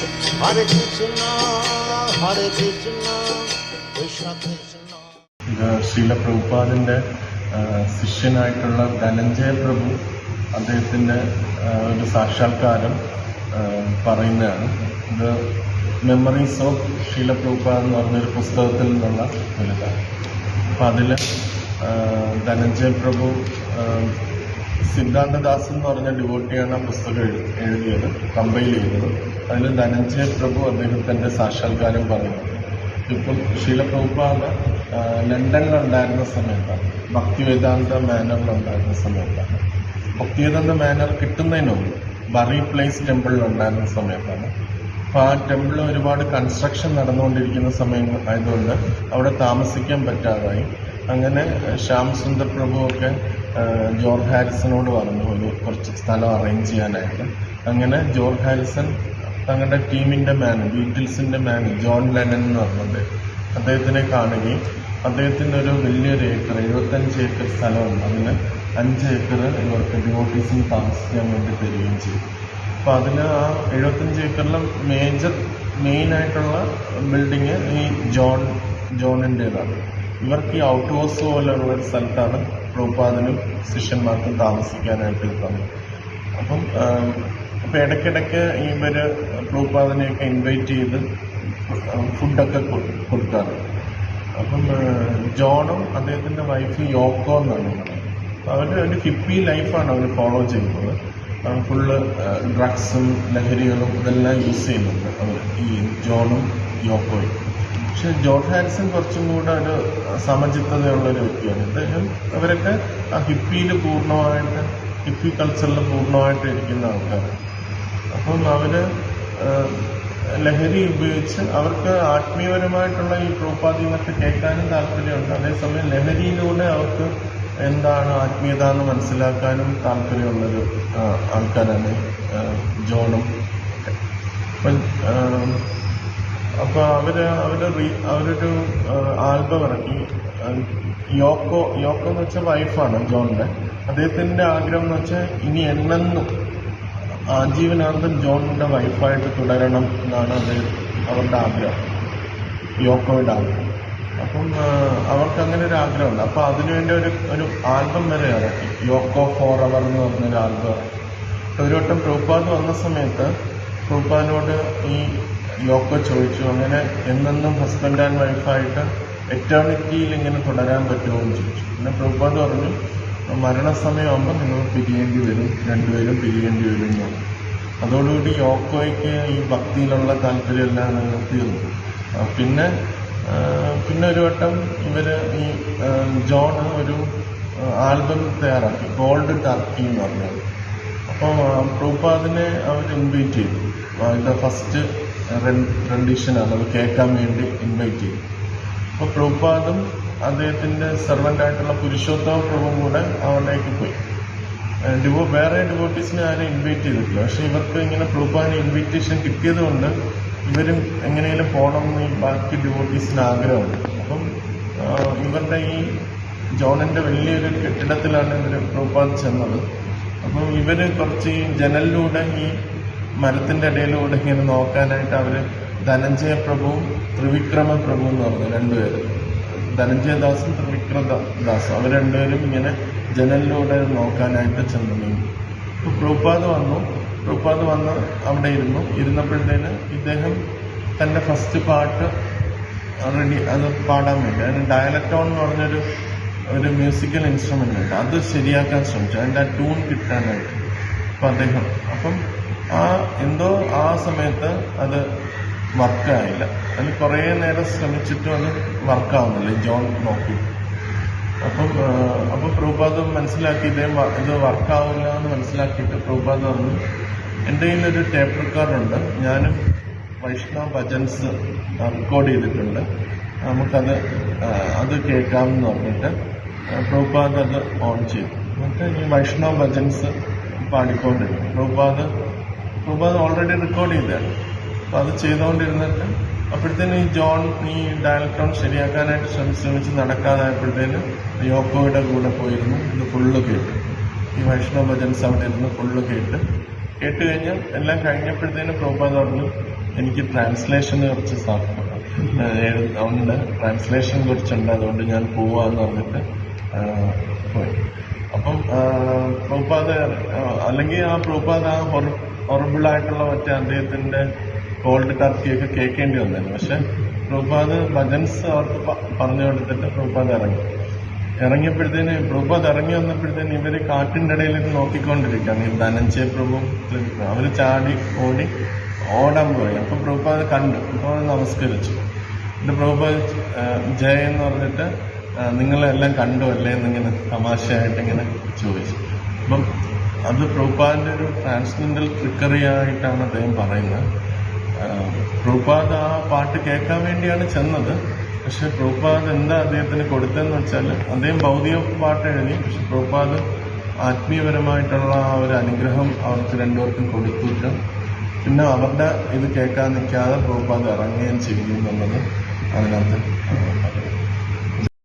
Hare Krishna, Hare Krishna, Krishna Krishna. ഇത് ശ്രീല പ്രഭുപാദിൻ്റെ ശിഷ്യനായിട്ടുള്ള ധനഞ്ജയ പ്രഭു അദ്ദേഹത്തിൻ്റെ ഒരു സാക്ഷാത്കാരം പറയുന്നതാണ്. ഇത് മെമ്മറീസ് ഓഫ് ശ്രീല പ്രഭുപാദ് എന്ന് പറഞ്ഞൊരു പുസ്തകത്തിൽ നിന്നുള്ള ഒരിതാണ്. അപ്പം അതിൽ ധനഞ്ജയ പ്രഭു സിദ്ധാന്തദാസ് എന്ന് പറഞ്ഞ ഡിവോട്ടിയാണ് ആ പുസ്തകം എഴുതിയത്, കമ്പൈൽ ചെയ്തത്. അതിൽ ധനഞ്ജയ പ്രഭു അദ്ദേഹത്തിൻ്റെ സാക്ഷാത്കാരം പറയുന്നത്. ഇപ്പം ശ്രീല പ്രഭുപാദ് ലണ്ടനിലുണ്ടായിരുന്ന സമയത്താണ്, ഭക്തിവേദാന്ത മാനറിലുണ്ടായിരുന്ന സമയത്താണ്. ഭക്തിവേദാന്ത മാനർ കിട്ടുന്നതിന് മുമ്പ് ബറി പ്ലേസ് ടെമ്പിളിലുണ്ടായിരുന്ന സമയത്താണ്. അപ്പോൾ ആ ടെമ്പിൾ ഒരുപാട് കൺസ്ട്രക്ഷൻ നടന്നുകൊണ്ടിരിക്കുന്ന സമയം ആയതുകൊണ്ട് അവിടെ താമസിക്കാൻ പറ്റാതായി. അങ്ങനെ ശ്യാം സുന്ദർ പ്രഭുവൊക്കെ ജോർജ് ഹാരിസനോട് പറഞ്ഞു ഒരു കുറച്ച് സ്ഥലം അറേഞ്ച് ചെയ്യാനായിട്ട്. അങ്ങനെ ജോർജ് ഹാരിസൺ തങ്ങളുടെ ടീമിൻ്റെ ബീറ്റിൽസിൻ്റെ ജോൺ ലെനൻ എന്ന് പറഞ്ഞത് അദ്ദേഹത്തിനെ കാണുകയും അദ്ദേഹത്തിൻ്റെ ഒരു വലിയൊരു ഏക്കർ 75 ഏക്കർ സ്ഥലമുണ്ട്, അതിന് 5 ഏക്കർ ഇവർക്ക് ഡിവോട്ടീസിന് താമസിക്കാൻ വേണ്ടി തരികയും ചെയ്തു. അപ്പോൾ അതിന് ആ 75 ഏക്കറിലെ മെയിനായിട്ടുള്ള ബിൽഡിങ് ഈ ജോണിൻ്റേതാണ്. ഇവർക്ക് ഈ ഔട്ട് ഹൗസ് പോലെയുള്ള ഒരു സ്ഥലത്താണ് പ്രഭുപാദിനും ശിഷ്യന്മാർക്കും താമസിക്കാനായിട്ട് തന്നത്. അപ്പം ഇടയ്ക്കിടയ്ക്ക് ഇവർ പ്രഭുപാദിനെയൊക്കെ ഇൻവൈറ്റ് ചെയ്ത് ഫുഡൊക്കെ കൊടുക്കാറുണ്ട്. അപ്പം ജോണും അദ്ദേഹത്തിൻ്റെ വൈഫ് യോക്കോ എന്നാണ് പറയുന്നത്. അവർ ഒരു ഹിപ്പി ലൈഫാണ് അവർ ഫോളോ ചെയ്യുന്നത്. ഫുള്ള് ഡ്രഗ്സും ലഹരികളും ഇതെല്ലാം യൂസ് ചെയ്യുന്നുണ്ട് അവർ, ഈ ജോണും യോക്കോയും. പക്ഷെ ജോർജ് ഹാരിസൺ കുറച്ചും കൂടെ ഒരു സമചിത്തതയുള്ളൊരു വ്യക്തിയാണ്. അദ്ദേഹം അവരൊക്കെ ആ ഹിപ്പി കൾച്ചറിൽ പൂർണ്ണമായിട്ട് ഇരിക്കുന്ന ആൾക്കാരാണ്. അപ്പം അവർ ലഹരി ഉപയോഗിച്ച് അവർക്ക് ആത്മീയപരമായിട്ടുള്ള ഈ പ്രഭുപാദികളൊക്കെ കേൾക്കാനും താല്പര്യമുണ്ട്. അതേസമയം ലഹരിയിലൂടെ അവർക്ക് എന്താണ് ആത്മീയത എന്ന് മനസ്സിലാക്കാനും താല്പര്യമുള്ളൊരു ആൾക്കാരാണ് ജോണും. അപ്പോൾ അവരൊരു ആൽബം ഇറക്കി. യോക്കോ എന്ന് വെച്ചാൽ വൈഫാണ് ജോണിൻ്റെ. അദ്ദേഹത്തിൻ്റെ ആഗ്രഹം എന്ന് വെച്ചാൽ ഇനി എന്നെന്നും ആജീവനാന്തം ജോണിൻ്റെ വൈഫായിട്ട് തുടരണം എന്നാണ് അവരുടെ ആഗ്രഹം, യോക്കോയുടെ ആഗ്രഹം. അപ്പം അവർക്ക് അങ്ങനെ ഒരു ആഗ്രഹമുണ്ട്. അപ്പോൾ അതിനുവേണ്ടി ഒരു ആൽബം വരെ ഇറക്കി, യോക്കോ ഫോർ അവർ എന്ന് പറഞ്ഞൊരു ആൽബം. ഒരു വട്ടം പ്രഭുപാദ് വന്ന സമയത്ത് പ്രഭുപാദിനോട് ഈ യോക്കോ ചോദിച്ചു, അങ്ങനെ എന്നെന്നും ഹസ്ബൻഡ് ആൻഡ് വൈഫായിട്ട് എറ്റേണിറ്റിയിൽ ഇങ്ങനെ തുടരാൻ പറ്റുമോ എന്ന് ചോദിച്ചു. പിന്നെ പ്രഭുപാദ് പറഞ്ഞു, മരണസമയമാകുമ്പോൾ നിങ്ങൾ പിരിയേണ്ടി വരും, രണ്ടുപേരും പിരിയേണ്ടി വരും എന്ന് പറഞ്ഞു. അതോടുകൂടി യോക്കോയ്ക്ക് ഈ ഭക്തിയിലുള്ള താല്പര്യമെല്ലാം തീർന്നു. പിന്നെ ഒരു വട്ടം ഇവർ ഈ ജോൺ ഒരു ആൽബം തയ്യാറാക്കി, ഗോൾഡ് ടർക്കി എന്ന് പറഞ്ഞത്. അപ്പോൾ പ്രഭുപാദിനെ അവർ ഇൻവൈറ്റ് ചെയ്തു. അതിൻ്റെ ഫസ്റ്റ് റെൻഡിഷനാണ്, അത് കേൾക്കാൻ വേണ്ടി ഇൻവൈറ്റ് ചെയ്തു. അപ്പോൾ പ്രഭുപാദും അദ്ദേഹത്തിൻ്റെ സെർവൻ്റായിട്ടുള്ള പുരുഷോത്തമ പ്രഭുവും കൂടെ അവിടേക്ക് പോയി. വേറെ ഡിവോട്ടീസിനെ ആരും ഇൻവൈറ്റ് ചെയ്തിട്ടില്ല. പക്ഷേ ഇവർക്ക് ഇങ്ങനെ പ്രഭുപാദിന് ഇൻവിറ്റേഷൻ കിട്ടിയത് കൊണ്ട് ഇവരും എങ്ങനെയും പോകണം എന്ന് ഈ ബാക്കി ഡിവോട്ടീസിന് ആഗ്രഹമുണ്ട്. അപ്പം ഇവരുടെ ഈ ജോണിൻ്റെ വലിയൊരു കെട്ടിടത്തിലാണ് ഇവർ പ്രഭുപാദ് ചെന്നത്. അപ്പം ഇവർ കുറച്ച് ഈ ജനലിലൂടെ ഈ മരത്തിൻ്റെ ഇടയിലൂടെ ഇങ്ങനെ നോക്കാനായിട്ട് അവർ ധനഞ്ജയ പ്രഭുവും ത്രിവിക്രമ പ്രഭു എന്ന് പറഞ്ഞു രണ്ടുപേര്, ധനഞ്ജയദാസും ത്രിവിക്രമദാസും, അവർ രണ്ടുപേരും ഇങ്ങനെ ജനലിലൂടെ നോക്കാനായിട്ട് ചെന്നു. ഇപ്പോൾ പ്രഭുപാദ് വന്ന് അവിടെ ഇരുന്നപ്പോഴത്തേന് ഇദ്ദേഹം തൻ്റെ ഫസ്റ്റ് പാട്ട് അത് പാടാൻ വേണ്ടി, അതിന് ഡയലക്ടോൺ എന്ന് പറഞ്ഞൊരു മ്യൂസിക്കൽ ഇൻസ്ട്രുമെൻ്റ് ഉണ്ട്, അത് ശരിയാക്കാൻ ശ്രമിച്ചു, അതിൻ്റെ ആ ട്യൂൺ കിട്ടാനായിട്ട്. അപ്പം ആ സമയത്ത് അത് വർക്കായില്ല. അതിന് കുറേ നേരം ശ്രമിച്ചിട്ടും അത് വർക്കാവുന്നില്ല, ജോൺ നോക്കി. അപ്പം പ്രഭുപാദ് മനസ്സിലാക്കി ഇത് വർക്കാവില്ല എന്ന് മനസ്സിലാക്കിയിട്ട് പ്രഭുപാദ് പറഞ്ഞു, എൻ്റെ കയ്യിലൊരു ടേപ്പ് റെക്കോർഡുണ്ട്, ഞാനും വൈഷ്ണവ് ഭജൻസ് റെക്കോർഡ് ചെയ്തിട്ടുണ്ട്, അത് കേൾക്കാമെന്ന് പറഞ്ഞിട്ട് പ്രഭുപാദ് അത് ഓൺ ചെയ്തു. എന്നിട്ട് ഈ വൈഷ്ണവ് ഭജൻസ് പാടിക്കൊണ്ടിരുന്നു. പ്രഭുപാദ് ഓൾറെഡി റെക്കോർഡ് ചെയ്തതാണ്. അപ്പോൾ അത് ചെയ്തുകൊണ്ടിരുന്നിട്ട് അപ്പോഴത്തേന് ഈ ഡയലക്ടോൺ ശരിയാക്കാനായിട്ട് ശ്രമിച്ച് നടക്കാതായപ്പോഴത്തേന് യോക്കോയുടെ കൂടെ പോയിരുന്നു. ഇത് ഫുള്ള് കേട്ടു. ഈ വൈഷ്ണവ് ഭജൻസ് അവിടെ ഇരുന്ന് ഫുള്ള് കേട്ട് കഴിഞ്ഞാൽ എല്ലാം കഴിഞ്ഞപ്പോഴത്തേനും പ്രഭുപാദ് പറഞ്ഞു, എനിക്ക് ട്രാൻസ്ലേഷന് കുറച്ച് ഉണ്ട്, ട്രാൻസ്ലേഷൻ കുറച്ചുണ്ട്, അതുകൊണ്ട് ഞാൻ പോവാന്ന് പറഞ്ഞിട്ട് പോയി. അപ്പം പ്രഭുപാദ് അല്ലെങ്കിൽ പ്രഭുപാദ് ഹൊറബിളായിട്ടുള്ള മറ്റേ അദ്ദേഹത്തിന്റെ കോൾഡ് ടർക്കിയൊക്കെ കേൾക്കേണ്ടി വന്നായിരുന്നു. പക്ഷെ പ്രഭുപാദ് ഭജൻസ് അവർക്ക് പറഞ്ഞു കൊടുത്തിട്ട് പ്രഭുപാദ് ഇറങ്ങിയപ്പോഴത്തേന് പ്രഭുപാദ് ഇറങ്ങി വന്നപ്പോഴത്തേന് ഇവര് കാട്ടിന്റെ ഇടയിൽ നോക്കിക്കൊണ്ടിരിക്കുകയാണ്. ഈ ധനഞ്ജയ പ്രഭു അവര് ചാടി ഓടാൻ പോയി. അപ്പൊ പ്രഭുപാദ് കണ്ടു. അപ്പോൾ നമസ്കരിച്ചു. എന്നിട്ട് പ്രഭുപാദ് ജയ എന്ന് പറഞ്ഞിട്ട് നിങ്ങളെല്ലാം കണ്ടു അല്ലേ എന്നിങ്ങനെ തമാശയായിട്ട് ഇങ്ങനെ ചോദിച്ചു. അപ്പം അത് പ്രഭുപാദിന്റെ ഒരു ട്രാൻസ്ജെൻഡൽ ട്രിക്കറി ആയിട്ടാണ് അദ്ദേഹം പറയുന്നത്. പ്രഭുപാദ് ആ പാട്ട് കേൾക്കാൻ വേണ്ടിയാണ് ചെന്നത്. പക്ഷെ പ്രഭുപാദ് എന്താ അദ്ദേഹത്തിന് കൊടുത്തതെന്ന് വെച്ചാൽ അദ്ദേഹം ഭൗതിക പാട്ട് എഴുതി, പക്ഷെ പ്രഭുപാദ് ആത്മീയപരമായിട്ടുള്ള ആ ഒരു അനുഗ്രഹം അവർക്ക് രണ്ടുപേർക്കും കൊടുത്തിട്ട് പിന്നെ അവരുടെ ഇത് കേൾക്കാൻ നിൽക്കാതെ പ്രഭുപാദ് ഇറങ്ങുകയും ചെയ്യും എന്നുള്ളത് അതിനകത്ത്